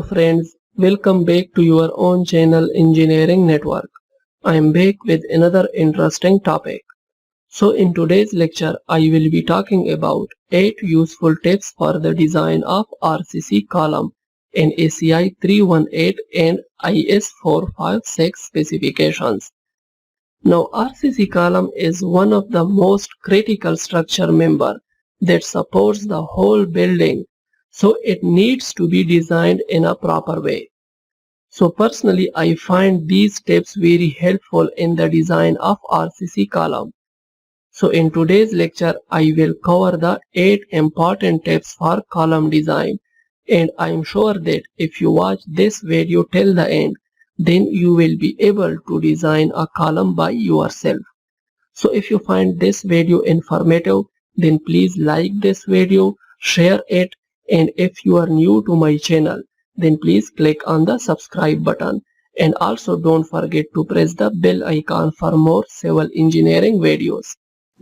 Hello friends, welcome back to your own channel Engineering Network. I am back with another interesting topic. So in today's lecture, I will be talking about 8 useful tips for the design of RCC column in ACI 318 and IS 456 specifications. Now RCC column is one of the most critical structure member that supports the whole building, so it needs to be designed in a proper way. So personally I find these tips very helpful in the design of RCC column. So in today's lecture I will cover the 8 important tips for column design, and I am sure that if you watch this video till the end, then you will be able to design a column by yourself. So if you find this video informative, then please like this video, share it, and if you are new to my channel, then please click on the subscribe button, and also don't forget to press the bell icon for more civil engineering videos.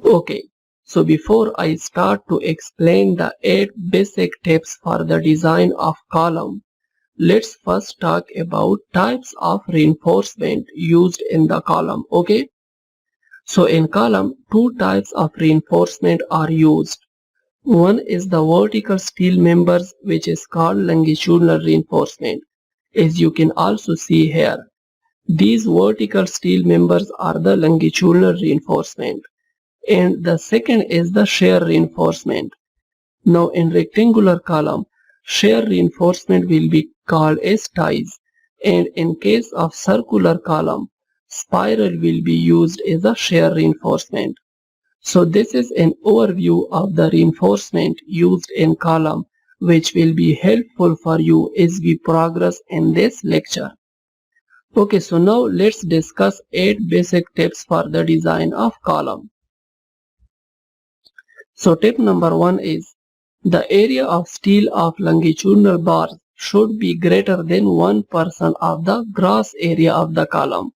Okay, so before I start to explain the 8 basic tips for the design of column, let's first talk about types of reinforcement used in the column, okay? So in column, 2 types of reinforcement are used. One is the vertical steel members, which is called longitudinal reinforcement, as you can also see here. These vertical steel members are the longitudinal reinforcement. And the second is the shear reinforcement. Now in rectangular column, shear reinforcement will be called as ties, and in case of circular column, spiral will be used as a shear reinforcement. So this is an overview of the reinforcement used in column, which will be helpful for you as we progress in this lecture. Okay, so now let's discuss 8 basic tips for the design of column. So tip number 1 is the area of steel of longitudinal bars should be greater than 1% of the gross area of the column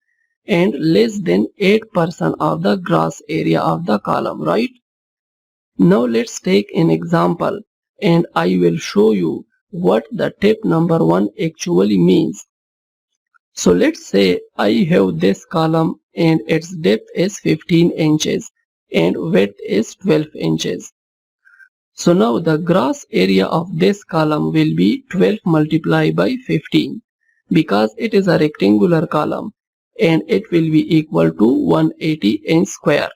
and less than 8% of the gross area of the column, right? Now let's take an example and I will show you what the tip number 1 actually means. So let's say I have this column and its depth is 15 inches and width is 12 inches. So now the gross area of this column will be 12 multiplied by 15 because it is a rectangular column and it will be equal to 180 inch square.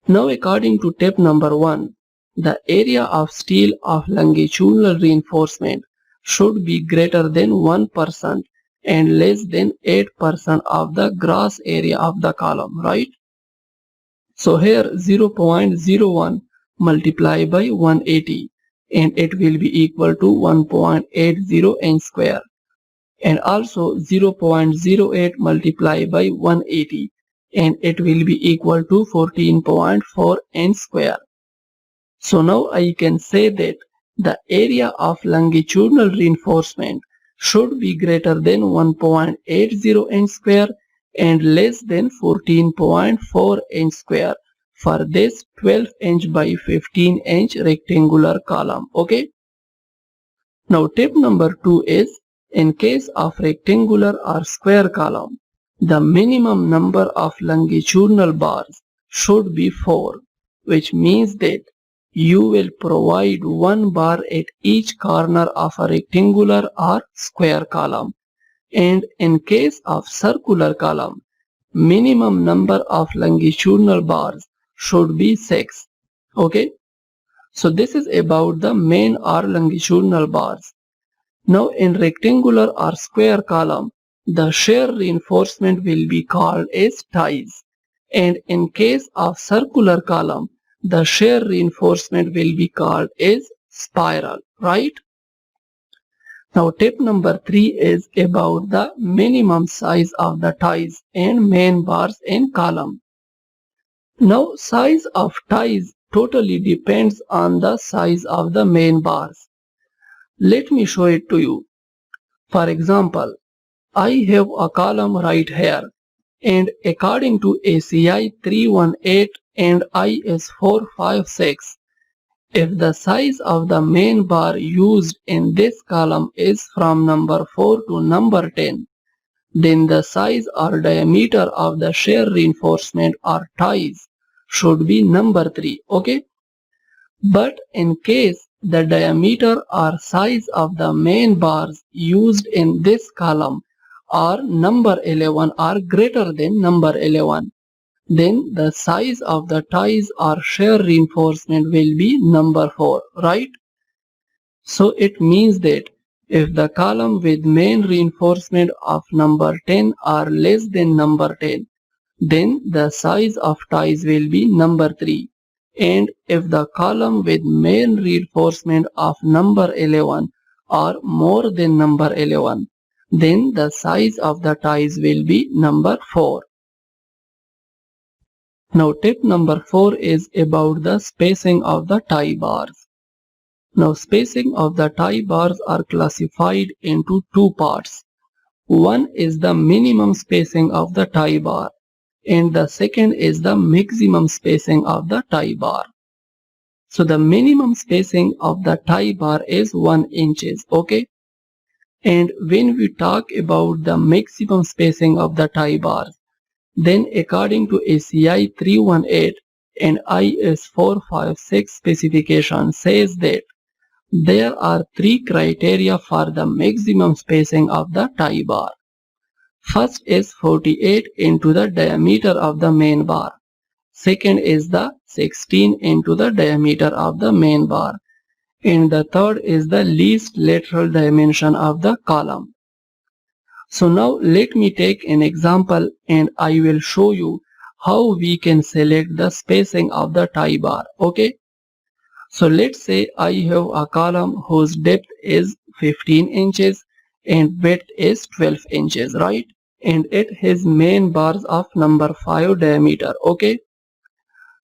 Now according to tip number 1, the area of steel of longitudinal reinforcement should be greater than 1% and less than 8% of the gross area of the column, right? So here 0.01 multiplied by 180 and it will be equal to 1.80 inch square, and also 0.08 multiplied by 180 and it will be equal to 14.4 inch square. So now I can say that the area of longitudinal reinforcement should be greater than 1.80 inch square and less than 14.4 inch square for this 12 inch by 15 inch rectangular column, okay? Now tip number 2 is, in case of rectangular or square column, the minimum number of longitudinal bars should be 4, which means that you will provide 1 bar at each corner of a rectangular or square column. And in case of circular column, minimum number of longitudinal bars should be 6. Okay, so this is about the main or longitudinal bars. Now in rectangular or square column, the shear reinforcement will be called as ties, and in case of circular column, the shear reinforcement will be called as spiral, right? Now tip number 3 is about the minimum size of the ties and main bars in column. Now size of ties totally depends on the size of the main bars. Let me show it to you. For example, I have a column right here, and according to ACI 318 and IS 456, If the size of the main bar used in this column is from number 4 to number 10, then the size or diameter of the shear reinforcement or ties should be number 3. Okay? But in case the diameter or size of the main bars used in this column are number 11 or greater than number 11, then the size of the ties or shear reinforcement will be number 4, right? So it means that if the column with main reinforcement of number 10 are less than number 10, then the size of ties will be number 3. And if the column with main reinforcement of number 11 are more than number 11, then the size of the ties will be number 4. Now tip number 4 is about the spacing of the tie bars. Now spacing of the tie bars are classified into two parts. One is the minimum spacing of the tie bar and the second is the maximum spacing of the tie bar. So the minimum spacing of the tie bar is 1 inches, okay? And when we talk about the maximum spacing of the tie bars, then according to ACI 318 and IS 456 specification says that there are 3 criteria for the maximum spacing of the tie bar. First is 48 into the diameter of the main bar. Second is the 16 into the diameter of the main bar. And the third is the least lateral dimension of the column. So now let me take an example and I will show you how we can select the spacing of the tie bar. Okay. So let's say I have a column whose depth is 15 inches and width is 12 inches, right? And it has main bars of number 5 diameter, okay?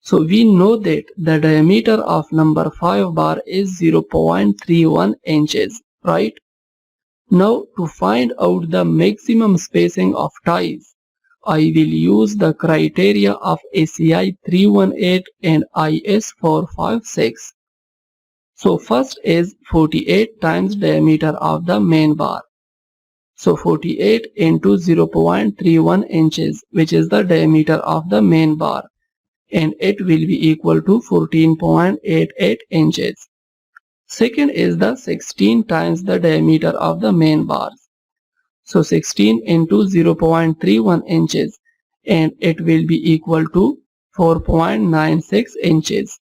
So we know that the diameter of number 5 bar is 0.31 inches, right? Now to find out the maximum spacing of ties, I will use the criteria of ACI 318 and IS 456. So first is 48 times diameter of the main bar. So 48 into 0.31 inches, which is the diameter of the main bar, and it will be equal to 14.88 inches. Second is the 16 times the diameter of the main bars. So 16 into 0.31 inches, and it will be equal to 4.96 inches.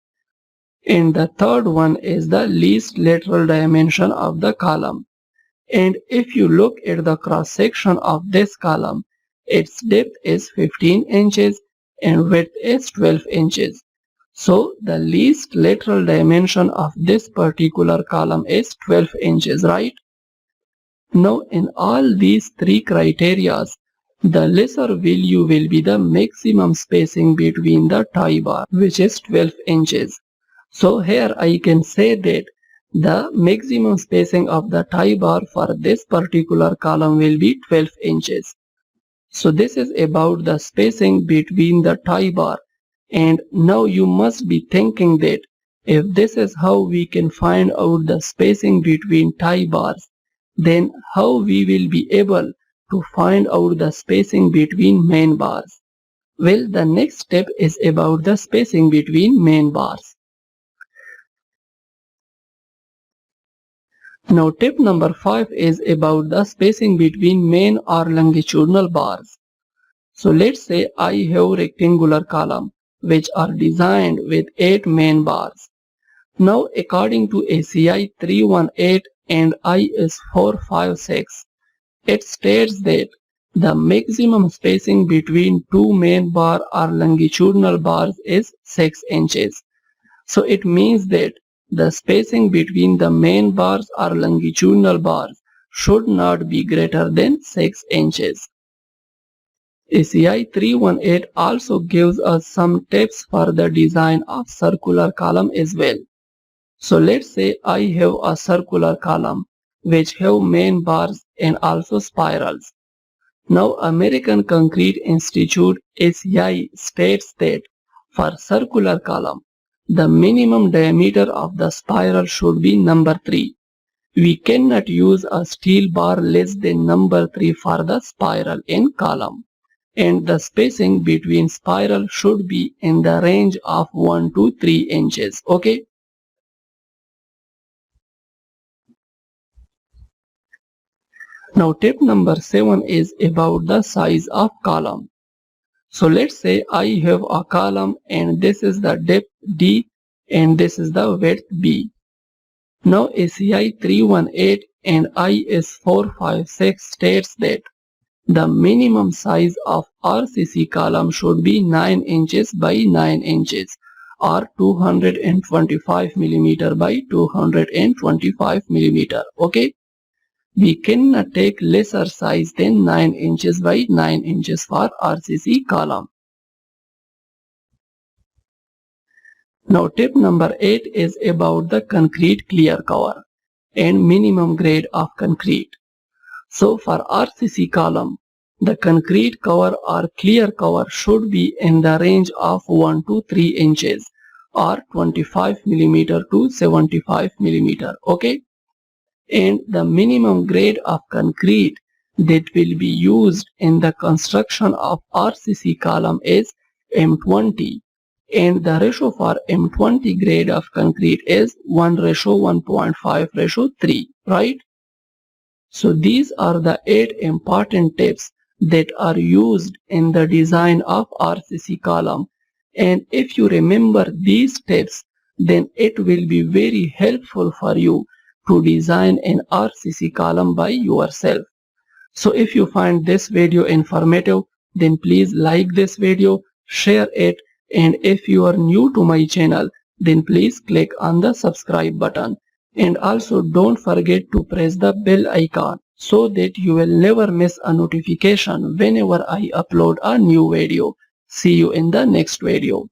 And the third one is the least lateral dimension of the column. And if you look at the cross section of this column, its depth is 15 inches and width is 12 inches. So the least lateral dimension of this particular column is 12 inches, right? Now in all these 3 criteria, the lesser value will be the maximum spacing between the tie bar, which is 12 inches. So here I can say that the maximum spacing of the tie bar for this particular column will be 12 inches. So this is about the spacing between the tie bar. And now you must be thinking that if this is how we can find out the spacing between tie bars, then how we will be able to find out the spacing between main bars? Well, the next step is about the spacing between main bars. Now tip number 5 is about the spacing between main or longitudinal bars. So let's say I have rectangular column which are designed with 8 main bars. Now according to ACI 318 and IS 456, it states that the maximum spacing between 2 main bar or longitudinal bars is 6 inches. So it means that the spacing between the main bars or longitudinal bars should not be greater than 6 inches. ACI 318 also gives us some tips for the design of circular column as well. So let's say I have a circular column which have main bars and also spirals. Now American Concrete Institute ACI states that for circular column, the minimum diameter of the spiral should be number 3. We cannot use a steel bar less than number 3 for the spiral in column. And the spacing between spiral should be in the range of 1 to 3 inches. Okay. Now tip number 7 is about the size of column. So let's say I have a column and this is the depth D and this is the width B. Now ACI 318 and IS 456 states that the minimum size of RCC column should be 9 inches by 9 inches or 225 mm by 225 mm. Okay. We cannot take lesser size than 9 inches by 9 inches for RCC column. Now tip number 8 is about the concrete clear cover and minimum grade of concrete. So for RCC column, the concrete cover or clear cover should be in the range of 1 to 3 inches or 25 mm to 75 mm. Okay. And the minimum grade of concrete that will be used in the construction of RCC column is M20, and the ratio for M20 grade of concrete is 1:1.5:3, right? So these are the 8 important tips that are used in the design of RCC column, and if you remember these tips, then it will be very helpful for you to design an RCC column by yourself. So if you find this video informative, then please like this video, share it, and if you are new to my channel, then please click on the subscribe button. And also don't forget to press the bell icon so that you will never miss a notification whenever I upload a new video. See you in the next video.